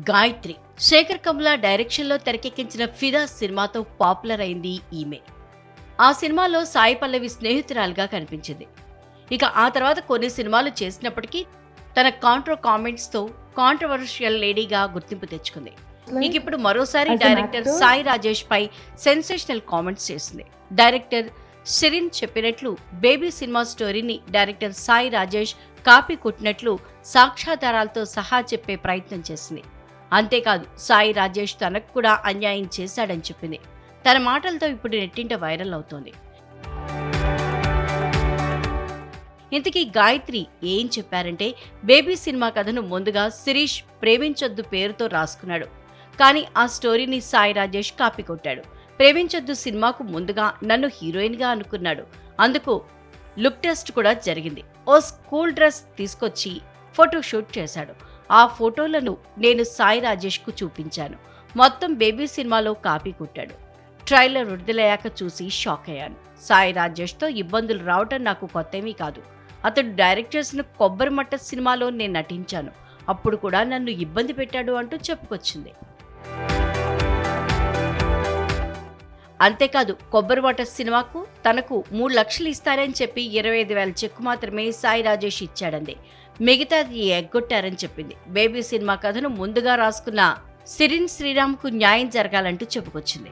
గాయత్రి శేఖర్ కమ్ల డైరెక్షన్లో తెరకెక్కించిన ఫిదా సినిమాతో పాపులర్ అయింది ఈమె. ఆ సినిమాలో సాయి పల్లవి స్నేహితురాలుగా కనిపించింది. ఇక ఆ తర్వాత కొన్ని సినిమాలు చేసినప్పటికీ తన కామెంట్స్తో కాంట్రవర్షియల్ లేడీగా గుర్తింపు తెచ్చుకుంది. ఇక ఇప్పుడు మరోసారి డైరెక్టర్ సాయి రాజేష్ పై సెన్సేషనల్ కామెంట్స్ చేసింది. డైరెక్టర్ షిరిన్ చెప్పినట్లు బేబీ సినిమా స్టోరీని డైరెక్టర్ సాయి రాజేష్ కాపీ కొట్టినట్లు సాక్ష్యాధారాలతో సహా చెప్పే ప్రయత్నం చేసింది. అంతేకాదు సాయి రాజేష్ తనకు కూడా అన్యాయం చేశాడని చెప్పింది. తన మాటలతో ఇప్పుడు నెట్టింట వైరల్ అవుతోంది. ఇంతకీ గాయత్రి ఏం చెప్పారంటే, బేబీ సినిమా కథను ముందుగా శిరీష్ ప్రేమించొద్దు పేరుతో రాసుకున్నాడు. కానీ ఆ స్టోరీని సాయి రాజేష్ కాపీ కొట్టాడు. ప్రేమించొద్దు సినిమాకు ముందుగా నన్ను హీరోయిన్గా అనుకున్నాడు. అందుకు లుక్ టెస్ట్ కూడా జరిగింది. ఓ స్కూల్ డ్రెస్ తీసుకొచ్చి ఫోటోషూట్ చేశాడు. ఆ ఫోటోలను నేను సాయి రాజేష్కు చూపించాను. మొత్తం బేబీ సినిమాలో కాపీ కొట్టాడు. ట్రైలర్ విడుదలయ్యాక చూసి షాక్ అయ్యాను. సాయి రాజేష్తో ఇబ్బందులు రావటం నాకు కొత్తేమీ కాదు. అతడు డైరెక్ట్ చేసిన కొబ్బరి మట్ట సినిమాలో నేను నటించాను. అప్పుడు కూడా నన్ను ఇబ్బంది పెట్టాడు అంటూ చెప్పుకొచ్చింది. అంతేకాదు కొబ్బరి మట్ట సినిమాకు తనకు 3 లక్షలు ఇస్తారని చెప్పి 25,000 చెక్కు మాత్రమే సాయి రాజేష్ ఇచ్చాడంది. మిగతాది ఎగ్గొట్టారని చెప్పింది. బేబీ సినిమా కథను ముందుగా రాసుకున్న సిరిన్ శ్రీరామ్కు న్యాయం జరగాలంటూ చెప్పుకొచ్చింది.